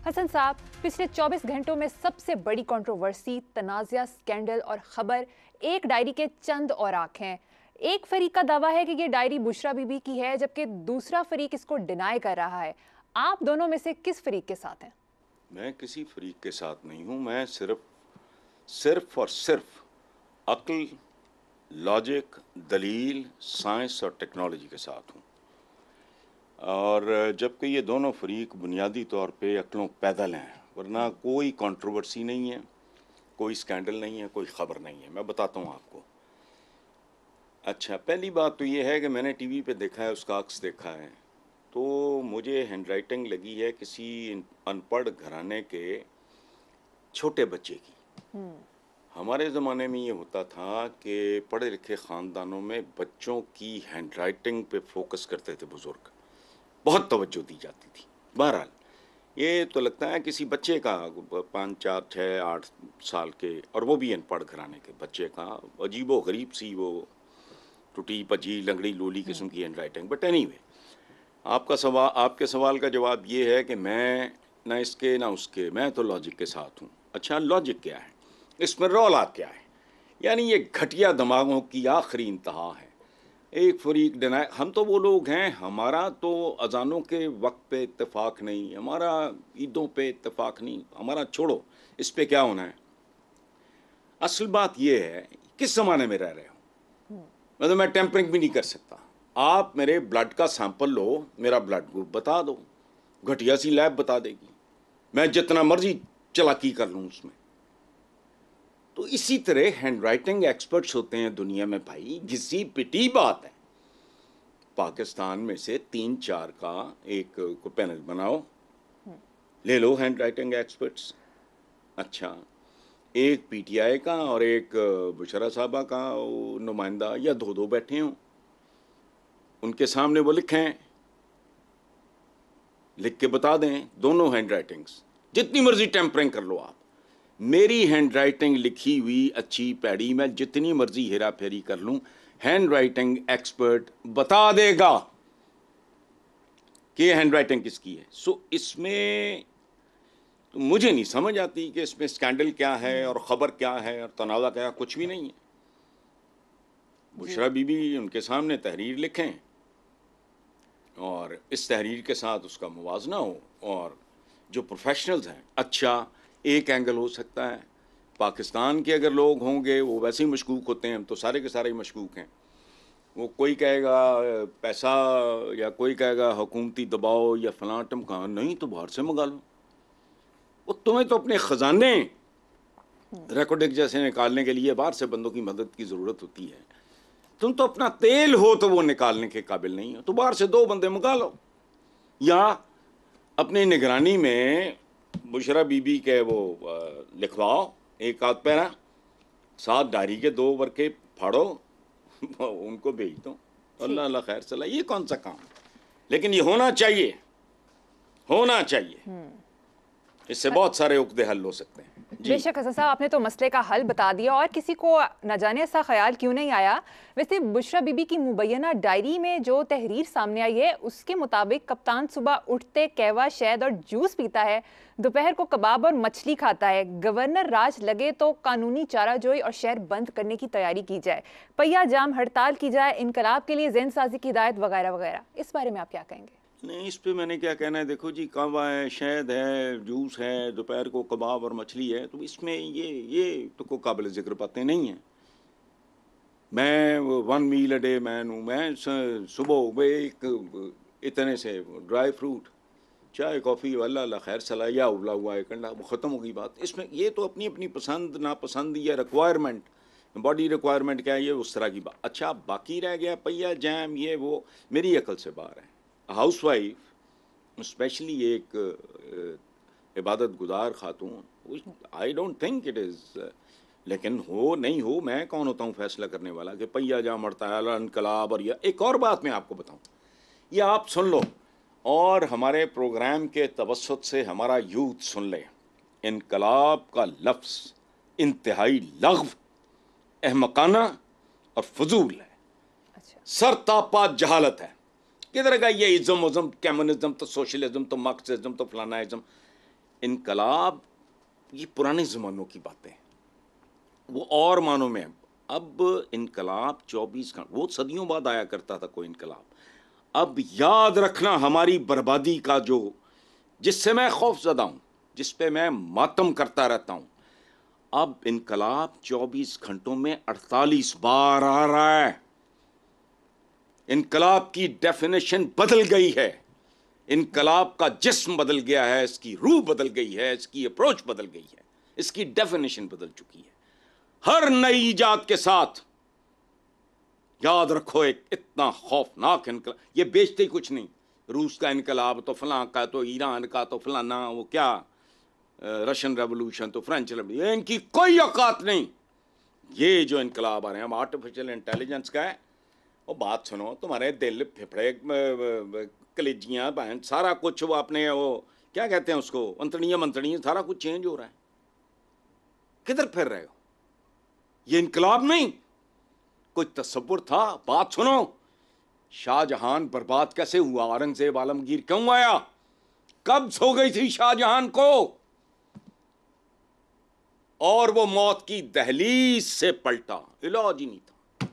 हसन साहब, पिछले 24 घंटों में सबसे बड़ी कंट्रोवर्सी, तनाज़ा, स्कैंडल और खबर एक डायरी के चंद और आंख हैं। एक फरीक का दावा है कि ये डायरी बुशरा बीबी की है, जबकि दूसरा फरीक इसको डिनाई कर रहा है। आप दोनों में से किस फरीक के साथ हैं? मैं किसी फरीक के साथ नहीं हूं। मैं सिर्फ और सिर्फ अक्ल, लॉजिक, दलील, साइंस और टेक्नोलॉजी के साथ हूं। और जबकि ये दोनों फरीक बुनियादी तौर पे अक्लों पैदल हैं, वरना कोई कंट्रोवर्सी नहीं है, कोई स्कैंडल नहीं है, कोई ख़बर नहीं है। मैं बताता हूँ आपको। अच्छा, पहली बात तो ये है कि मैंने टीवी पे देखा है, उसका अक्स देखा है, तो मुझे हैंडराइटिंग लगी है किसी अनपढ़ घराने के छोटे बच्चे की। हमारे ज़माने में ये होता था कि पढ़े लिखे ख़ानदानों में बच्चों की हैंडराइटिंग पे फोकस करते थे बुज़ुर्ग, बहुत तवज्जो दी जाती थी। बहरहाल ये तो लगता है किसी बच्चे का 5, 4, 6, 8 साल के, और वो भी अनपढ़ घराने के बच्चे का अजीबो गरीब सी वो टूटी पजी लंगड़ी लोली किस्म की हैंडराइटिंग। बट एनीवे, आपके सवाल का जवाब ये है कि मैं ना इसके ना उसके, मैं तो लॉजिक के साथ हूँ। अच्छा, लॉजिक क्या है, इसमें रौला क्या है? यानी ये घटिया दिमागों की आखिरी इंतहा है। एक फरीक डिनाई, हम तो वो लोग हैं, हमारा तो अजानों के वक्त पे इत्तेफाक नहीं, हमारा ईदों पे इत्तेफाक नहीं, हमारा छोड़ो, इस पे क्या होना है। असल बात ये है किस ज़माने में रह रहे हो। मतलब मैं टेम्परिंग भी नहीं कर सकता। आप मेरे ब्लड का सैंपल लो, मेरा ब्लड ग्रुप बता दो, घटिया सी लैब बता देगी, मैं जितना मर्जी चालाकी कर लूँ उसमें। तो इसी तरह हैंडराइटिंग एक्सपर्ट्स होते हैं दुनिया में भाई। घिसी पिटी बात है, पाकिस्तान में से 3-4 का एक को पैनल बनाओ, ले लो हैंडराइटिंग एक्सपर्ट्स। अच्छा, एक पीटीआई का और एक बुशरा साहबा का नुमाइंदा या दो बैठे हों, उनके सामने वो लिखें, लिख के बता दें दोनों हैंडराइटिंग्स, जितनी मर्जी टेम्परिंग कर लो आप। मेरी हैंडराइटिंग लिखी हुई अच्छी पैड़ी, मैं जितनी मर्जी हेरा फेरी कर लूं, हैंडराइटिंग एक्सपर्ट बता देगा कि हैंडराइटिंग किसकी है। सो इसमें तो मुझे नहीं समझ आती कि इसमें स्कैंडल क्या है और ख़बर क्या है और तनाज़ा क्या, कुछ भी नहीं है। बुशरा बीबी उनके सामने तहरीर लिखें और इस तहरीर के साथ उसका मुवाजना हो, और जो प्रोफेशनल्स हैं, अच्छा एक एंगल हो सकता है, पाकिस्तान के अगर लोग होंगे वो वैसे ही मशकूक होते हैं, हम तो सारे के सारे ही मशकूक हैं। वो कोई कहेगा पैसा, या कोई कहेगा हुकूमती दबाव या फलां टमकां, नहीं तो बाहर से मंगा लो। वो तुम्हें तो अपने ख़जाने रिकॉर्डिंग जैसे निकालने के लिए बाहर से बंदों की मदद की ज़रूरत होती है। तुम तो अपना तेल हो तो वो निकालने के काबिल नहीं हो, तो बाहर से 2 बंदे मंगा लो, या अपनी निगरानी में बुशरा बीबी के वो लिखवाओ एक आध पैरा, 7 डायरी के 2 वर्के फाड़ो उनको भेज दो, अल्लाह अल्लाह खैर चला। ये कौन सा काम? लेकिन ये होना चाहिए, होना चाहिए। इससे बहुत सारे उकदे हल हो सकते हैं। बेशक हसन साहब, आपने तो मसले का हल बता दिया, और किसी को न जाने ऐसा ख्याल क्यों नहीं आया। वैसे बुशरा बीबी की मुबैना डायरी में जो तहरीर सामने आई है, उसके मुताबिक कप्तान सुबह उठते कहवा, शहद और जूस पीता है, दोपहर को कबाब और मछली खाता है, गवर्नर राज लगे तो कानूनी चाराजोई और शहर बंद करने की तैयारी की जाए, पहिया जाम हड़ताल की जाए, इनकलाब के लिए जहन साजी की हिदायत वगैरह वगैरह। इस बारे में आप क्या कहेंगे? नहीं, इस पे मैंने क्या कहना है। देखो जी, कहवा है, शहद है, जूस है, दोपहर को कबाब और मछली है, तो इसमें ये तो कोई काबिल ज़िक्र बातें नहीं हैं। मैं 1 मील अ डे मैन हूँ। मैं सुबह एक इतने से ड्राई फ्रूट, चाय कॉफ़ी, अल्लाह अल्लाह खैर सला, या उबला हुआ एक अंडा, वो ख़त्म हो गई बात। इसमें ये तो अपनी अपनी पसंद नापसंद या रिक्वायरमेंट, बॉडी रिक्वायरमेंट क्या है, ये उस तरह की बात। अच्छा, बाकी रह गया पहिया जैम, ये वो मेरी अकल से बाहर है। हाउस वाइफ, स्पेशली एक इबादत गुजार खातून, I don't think it is, लेकिन हो नहीं हो, मैं कौन होता हूँ फैसला करने वाला कि पहिया जाम हड़ताल, इनकलाब। और यह एक और बात मैं आपको बताऊँ, ये आप सुन लो और हमारे प्रोग्राम के तवस्सुत से हमारा यूथ सुन ले, इनकलाब का लफ्ज़ इंतहाई लग़्व, अहमकाना और फजूल है। अच्छा। सरतापा जहालत है। किधर का ये इज़्म उज़म, कम्युनिज्म तो सोशलिज्म तो मार्क्सिज्म तो फलानाइज्म, इनकलाब ये पुराने ज़मानों की बातें हैं, वो और मानों में है। अब इनकलाब 24 घंटे, वो सदियों बाद आया करता था कोई इनकलाब। अब याद रखना हमारी बर्बादी का जो, जिससे मैं खौफजदा हूँ, जिस पे मैं मातम करता रहता हूँ, अब इनकलाब 24 घंटों में 48 बार आ रहा है। इनकलाब की डेफिनेशन बदल गई है, इनकलाब का जिस्म बदल गया है, इसकी रूह बदल गई है, इसकी अप्रोच बदल गई है, इसकी डेफिनेशन बदल चुकी है। हर नई इजाद के साथ याद रखो एक इतना खौफनाक इनकलाब, ये बेचते ही कुछ नहीं, रूस का इनकलाब तो फलां का, तो ईरान का तो फलाना, वो क्या रशियन रेवोल्यूशन तो फ्रेंच रेवोल्यूशन, ये इनकी कोई औकात नहीं। ये जो इनकलाब आ रहे हैं, हम आर्टिफिशियल इंटेलिजेंस का है, वो बात सुनो, तुम्हारे दिल फेफड़े कलेजियाँ बहन सारा कुछ, वो अपने वो क्या कहते हैं उसको, अंतड़ियाँ सारा कुछ चेंज हो रहा है। किधर फिर रहे हो? ये इनकलाब नहीं, कोई तसव्वुर था? बात सुनो, शाहजहान बर्बाद कैसे हुआ? औरंगजेब आलमगीर क्यों आया? कब सो गई थी शाहजहां को? और वो मौत की दहलीज से पलटा, इलाज ही नहीं था।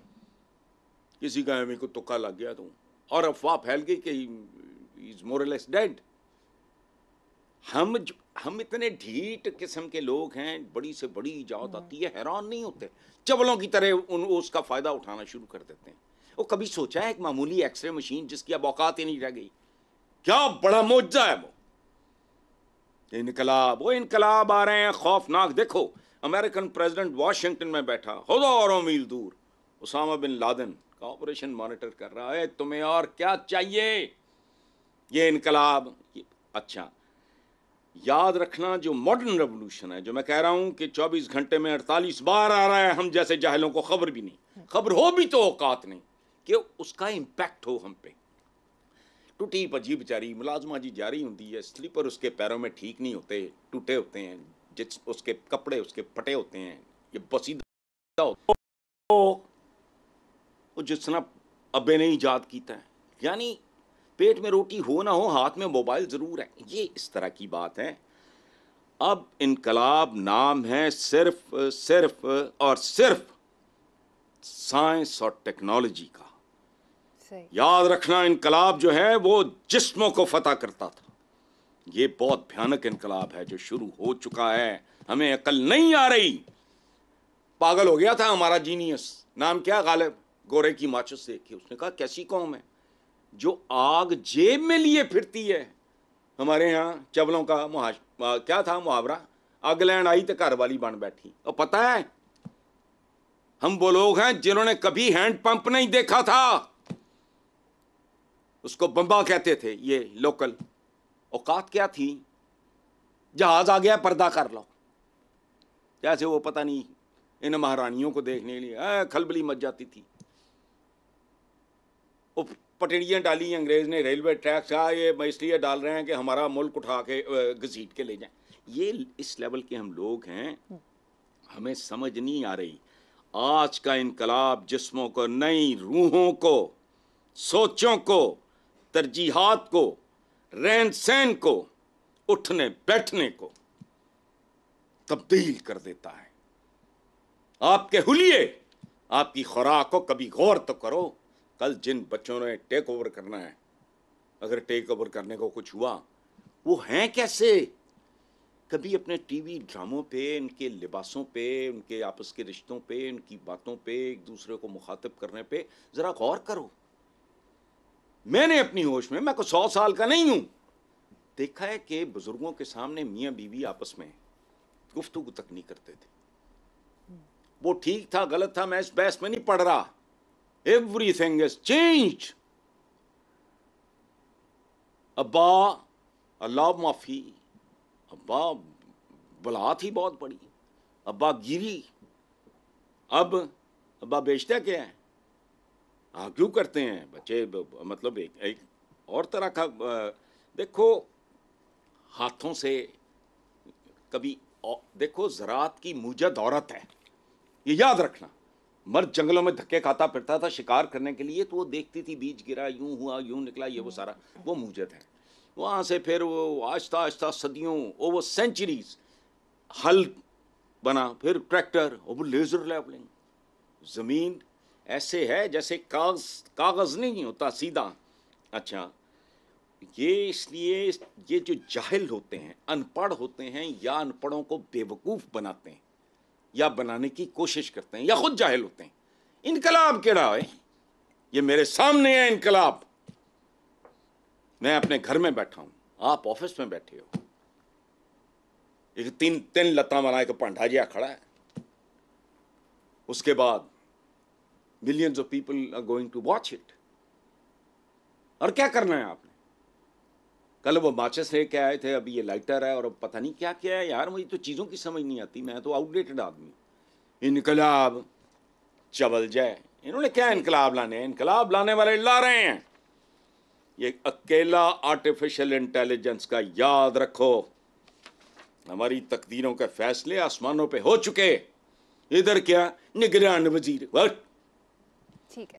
किसी का मेरे को तुक्का लग गया तो, और अफवाह फैल गई कि इज मोर और लेस डेड। हम इतने ढीठ किस्म के लोग हैं, बड़ी से बड़ी इजाद आती है, हैरान नहीं होते, चवलों की तरह उसका फायदा उठाना शुरू कर देते हैं। वो कभी सोचा है एक मामूली एक्सरे मशीन जिसकी अब औकात ही नहीं रह गई, क्या बड़ा मोजा है वो इनकलाब आ रहे हैं खौफनाक। देखो, अमेरिकन प्रेसिडेंट वॉशिंगटन में बैठा, खुदा और मील दूर, उसामा बिन लादेन का ऑपरेशन मॉनिटर कर रहा है। तुम्हें और क्या चाहिए? ये इनकलाब। अच्छा, याद रखना, जो मॉडर्न रेवोल्यूशन है, जो मैं कह रहा हूं कि 24 घंटे में 48 बार आ रहा है, हम जैसे जाहिलों को खबर भी नहीं, खबर हो भी तो औकात नहीं कि उसका इंपैक्ट हो हम पे। टूटी भजी बेचारी मुलाजमा जी जा रही होती है, स्लीपर उसके पैरों में ठीक नहीं होते, टूटे होते हैं, जिस उसके कपड़े उसके फटे होते हैं, ये बसीदा वो जिसना अब्बे ने ईजाद कीता है। यानी पेट में रोटी हो ना हो, हाथ में मोबाइल जरूर है, ये इस तरह की बात है। अब इनकलाब नाम है सिर्फ और सिर्फ साइंस और टेक्नोलॉजी का। याद रखना, इनकलाब जो है वो जिस्मों को फतह करता था। ये बहुत भयानक इनकलाब है जो शुरू हो चुका है, हमें अकल नहीं आ रही। पागल हो गया था हमारा जीनियस, नाम क्या, गालिब, गोरे की माचिस देख के उसने कहा कैसी कौम है जो आग जेब में लिए फिरती है। हमारे यहाँ चवलों का क्या था मुहावरा, आग लैंड आई तो घर वाली बन बैठी। और पता है, हम वो लोग हैं जिन्होंने कभी हैंड पंप नहीं देखा था, उसको बम्बा कहते थे ये लोकल। औकात क्या थी, जहाज आ गया पर्दा कर लो, जैसे वो पता नहीं इन महारानियों को देखने के लिए खलबली मच जाती थी। वो पटड़ियाँ डाली अंग्रेज ने रेलवे ट्रैक का, ये इसलिए डाल रहे हैं कि हमारा मुल्क उठा के घसीट के ले जाएं। ये इस लेवल के हम लोग हैं, हमें समझ नहीं आ रही। आज का इनकलाब जिस्मों को, नई रूहों को, सोचों को, तरजीहात को, रहन सहन को, उठने बैठने को तब्दील कर देता है। आपके हुलिये, आपकी खुराक को कभी गौर तो करो। कल जिन बच्चों ने टेक ओवर करना है, अगर टेक ओवर करने को कुछ हुआ, वो हैं कैसे? कभी अपने टीवी ड्रामों पे, उनके लिबासों पे, उनके आपस के रिश्तों पे, उनकी बातों पे, एक दूसरे को मुखातिब करने पे जरा गौर करो। मैंने अपनी होश में, मैं को 100 साल का नहीं हूं, देखा है कि बुजुर्गों के सामने मियाँ बीवी आपस में गुफ्तगू तक नहीं करते थे। वो ठीक था गलत था मैं इस बहस में नहीं पढ़ रहा। Everything is changed. अब्बा अल्लाह माफी, अब्बा बला थी बहुत बड़ी, अब्बा गिरी, अब अब्बा बेचता क्या है, क्यों करते हैं बच्चे, मतलब एक और तरह का। देखो, हाथों से कभी देखो, ज़राअत की मुजद औरत है, ये याद रखना। मर्द जंगलों में धक्के खाता फिरता था शिकार करने के लिए, तो वो देखती थी बीज गिरा, यूं हुआ यूं निकला, ये वो सारा वो मुजद है। वहाँ से फिर वो आहिस्ता आहिस्ता सदियों ओवर सेंचुरीज हल बना, फिर ट्रैक्टर और वो लेज़र लेवलिंग। ज़मीन ऐसे है जैसे कागज़ नहीं होता सीधा। अच्छा, ये इसलिए ये जो जाहिल होते हैं, अनपढ़ होते हैं, या अनपढ़ों को बेवकूफ़ बनाते हैं या बनाने की कोशिश करते हैं, या खुद जाहिल होते हैं। इनकलाब केड़ा है? ये मेरे सामने है इनकलाब। मैं अपने घर में बैठा हूं, आप ऑफिस में बैठे हो। एक तीन लत्ता वाला एक भांडा जिहा खड़ा है, उसके बाद millions of people are going to watch it. और क्या करना है आपने? कल वो माचिस लेके आए थे, अभी ये लाइटर है, और अब पता नहीं क्या क्या है। यार मुझे तो चीज़ों की समझ नहीं आती, मैं तो आउटडेटेड आदमी। इनकलाब चबल जाए, इन्होंने क्या इनकलाब लाने हैं? इनकलाब लाने वाले ला रहे हैं ये अकेला आर्टिफिशियल इंटेलिजेंस का। याद रखो, हमारी तकदीरों के फैसले आसमानों पे हो चुके, इधर क्या निगरान वजीर। ठीक है।